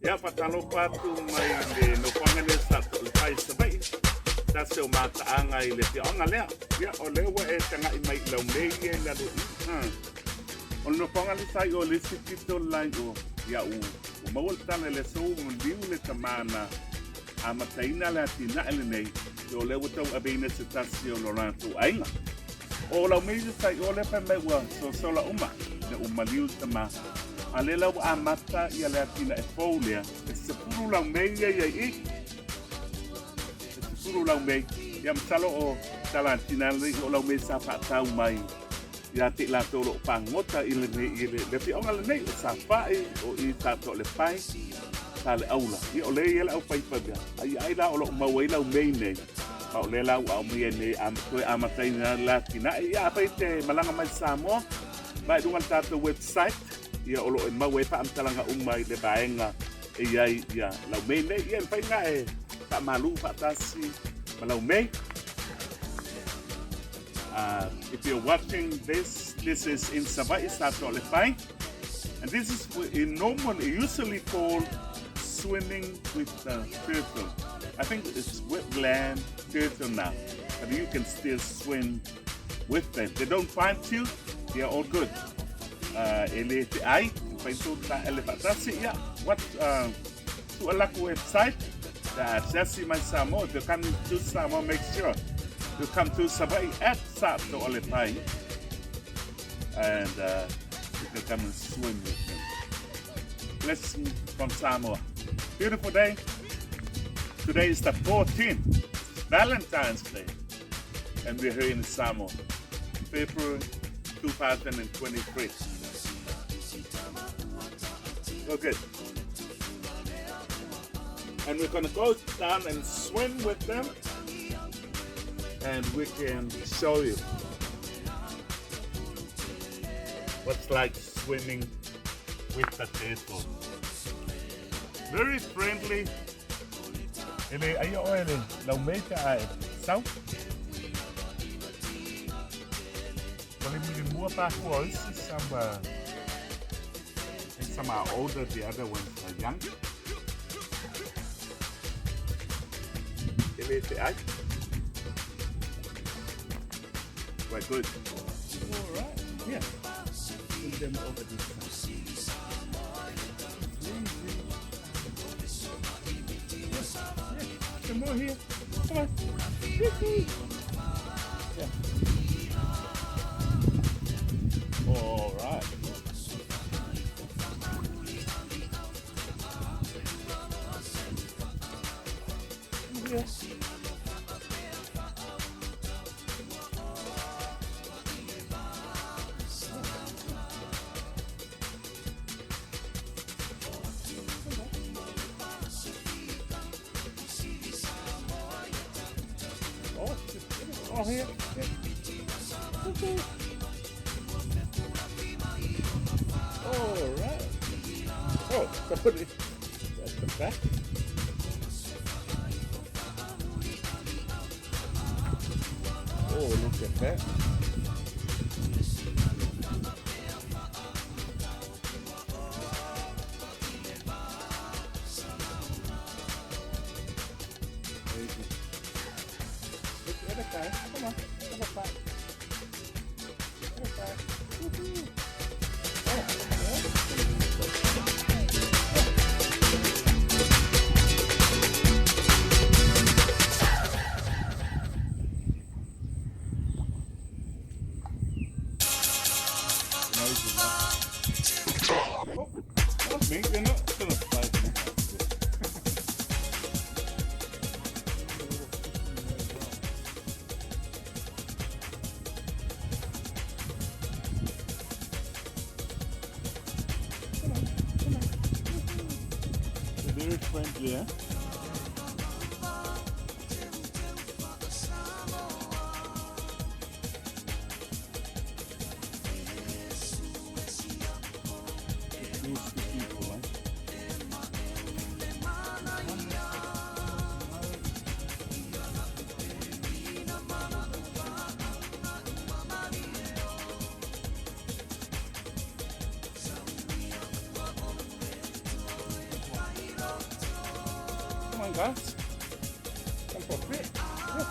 Ia patalo patu mai le no pangane Sato'alepai Savaii. Tase o mataaga I le tiaoga lea. Ia o le ua e tagai mai I lau nei e lalo o no pangane sai o le sikito lai o ia u maua tana le sou o liu le tamana a mataina le atina ele nei o le ua tau abeina se tasi o lo latou aiga. O lau mei sai o le mai ua sosola uma le uma liu tama. A le lau amata ia le atina e fou lea e sepulu lau mei ia I. E sepulu lau mei ia matalo o tala atina o lau mei sa whaatau mai ia te la tolo pangota I le nei le pionga le nei o Savaii o I Sato'alepai sa le aula. I o le ia le au paipabia. Ai la o lo mauai lau mei nei. Ma o le lau au mei nei koe amataina la tina. Ia apai te malanga mai Samoa. Mai dunga tato website. Ia o lo e mauai pa amtalanga umai le baenga. Ia lau mei nei. Ia mpai nga e pa malu pa tasi ma lau mei. If you're watching this is in Savaii, Sato'alepai, and this is usually called swimming with turtle. I think it's wetland turtle now, but you can still swim with them. They don't find you; they are all good. What to a website that Jesse my Samoa. If you come to Samoa, make sure you come to Savaii at Sato'alepai and you can come and swim with them. Blessing from Samoa. Beautiful day. Today is the 14th, Valentine's Day, and we're here in Samoa, February 2023. Okay. And we're going to go down and swim with them. And we can show you what's like swimming with the turtle. Very friendly. Ele ayo ele lau mei ka ai sau. Kole mi mua pa ko some are older, the other ones are young. Ele te ai. Quite good. All right. Yeah. Put them over this side. Yeah. Some more here. Come on. Yeah. All right. Yeah. Oh, here. Yeah. Okay. All right. Oh, somebody. That's the back. Oh, look at that. Okay, come on, come on back. Come on back. Woohoo. Oh, me, you're not gonna fight me. Very friendly, eh? People, eh? my gosh. Come for free. Yeah.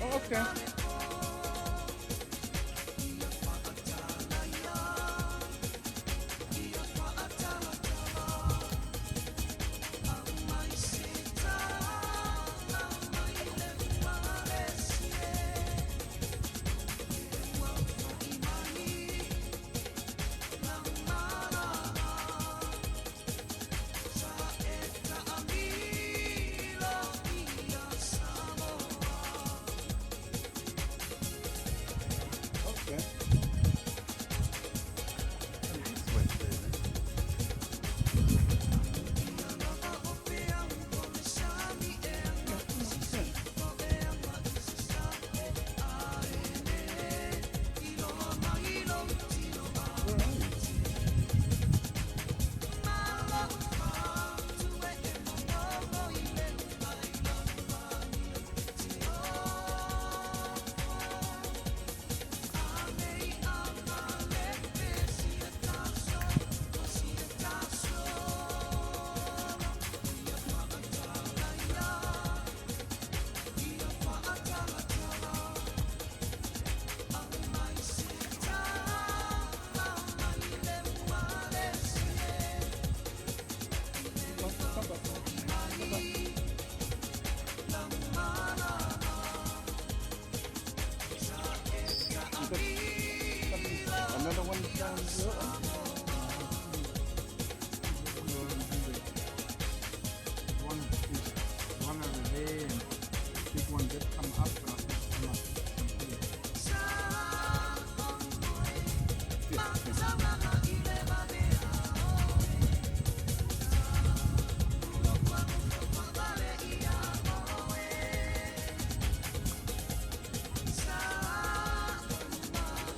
Oh, okay. Another one down here. One over there, and big one just come up, and I think come up.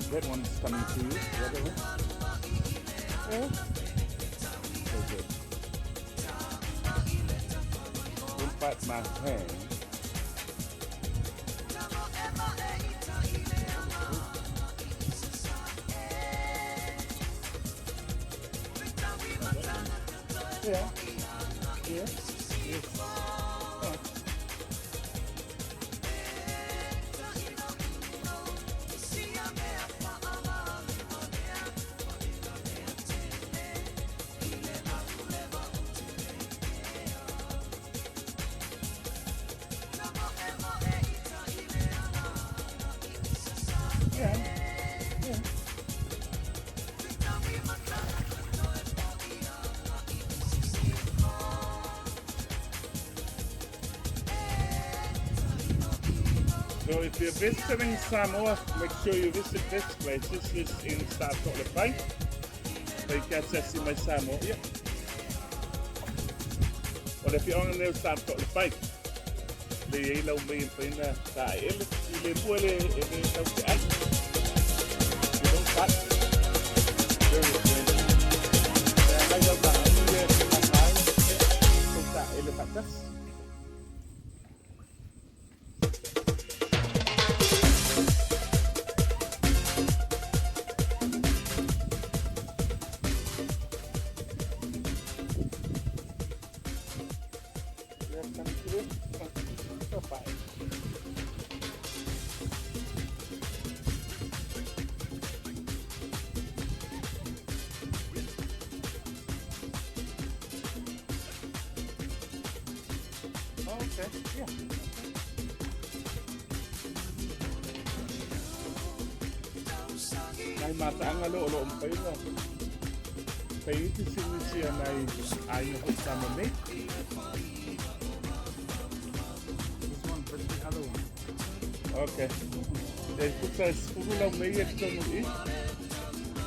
That one's coming to you, the other one. Yeah. So good. Don't bite my hand. Yeah. Yeah. Yes. Oh. Yeah. Yeah. So if you're visiting Samoa, make sure you visit this place. This is in Sato'alepai. So you can access my Samoa. Yeah. Well, if you're on the Sato'alepai, the yellow me in the style. You pull it in the south. You don't cut. Very good. I love that. Okay, yeah. May mataang alo-alo pa yun lang. Kayo tisinin siya na ayaw ko sa mamay. This one, but the other one. Okay. Dahil kung sa puro lang may ito mo eh.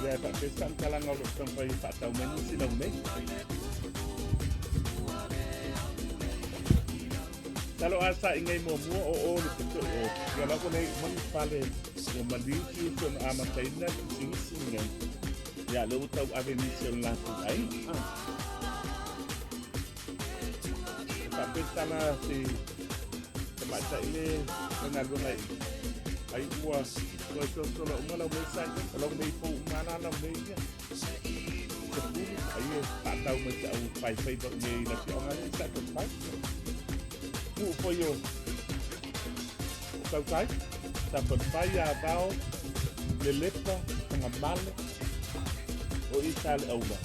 Ya, tak pesan kalang awak sampai 4 tahun main sila may. Kalau asa ingay mo oo betul. Kalau ko nay man pale yung maliki ko na amatay na sing-singan. Ya, lutaw avenison lang ko ay. Tapi sana si tempat ini mengagung lagi. Ai ua so la me sa la me fu mana la me ya ai ta tau me ta u pai ba me la ti ona le sa pai mu po yo tau pai ta pai ya bao le lepa nga male o i tale au ba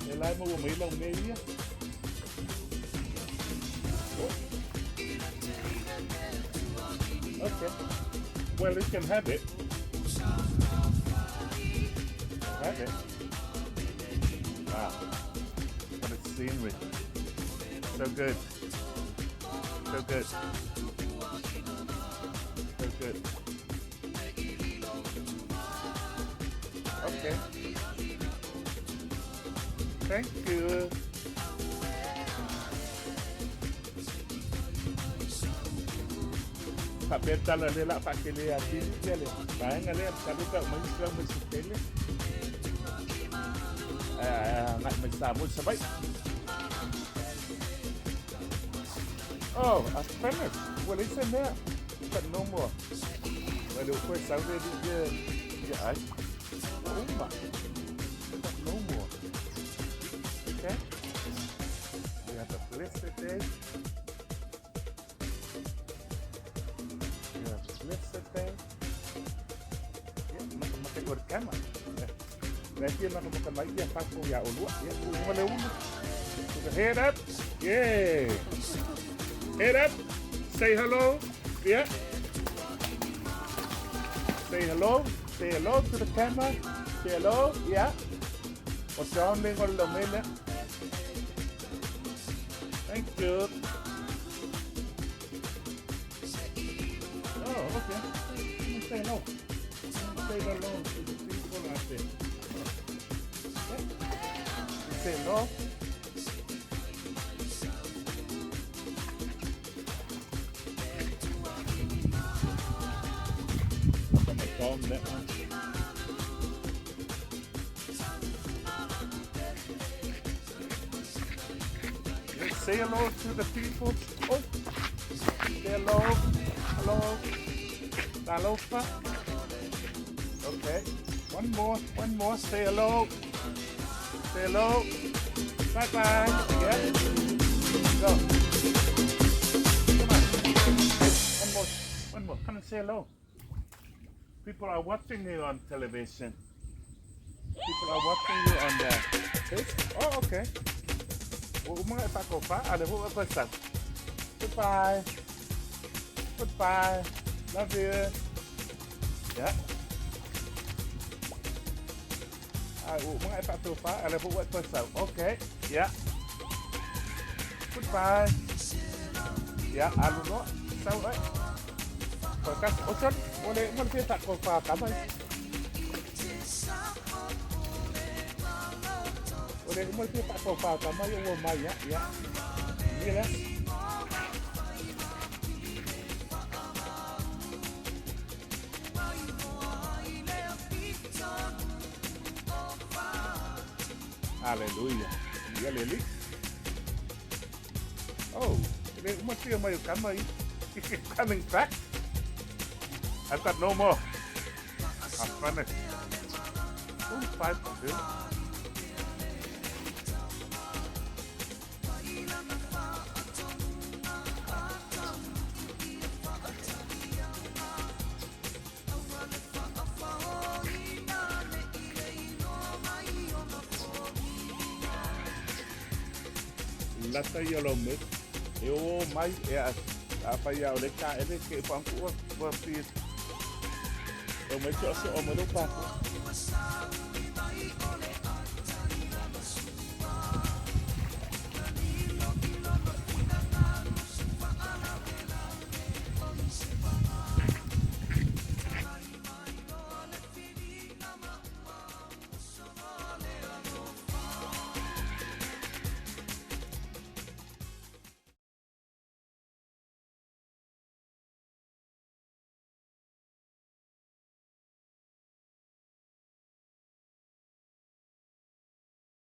e lai mo me la me ya okay. Well, it can have it. Have it. Wow. What a scenery. So good. So good. So good. Okay. Thank you. Beta la le la fa que le ati le venga le sabe que mais não me sutele ngai me sa mo sabai oh a Spanish well it's in there but no more well it was so really good yeah oh my but no more okay we have a blessed day. Cama. Nanti nak makan lagi yang pasu ya ulu ya boleh ulu. Head up. Yeah. Head up. Say hello. Yeah. Say hello. Say hello to the camera. Say hello. Yeah. Och så lägger de med. Thank you. Oh, okay. Say hello. Say hello to the people out there. Say hello. Say hello to the people. Oh. Say hello. Hello. Aloha. Okay. One more. Say hello. Say hello. Bye bye. Yeah. Go. Come on. One more. Come and say hello. People are watching you on television. People are watching you on the Facebook. Oh, okay. Mga ipako pa. Ano po ba? Goodbye. Goodbye. Love you. Yeah. Mga ipako pa. Ano po ba? Okay. Yeah. Goodbye. Yeah. Ano no? Savaii. Pagkat osan, boleh kita ko pa kamay. Boleh kita ko pa kamay yung maya, ya. Iya. Hallelujah. Ya leli. Oh, ini masih mayo kamay. Coming back. I've got no more. I'm finished. Oh, 5 2. Lata yolomit. Eu mai apa ya oleh ka ele ke pangku berpis. Eu me trouxe o meu papo.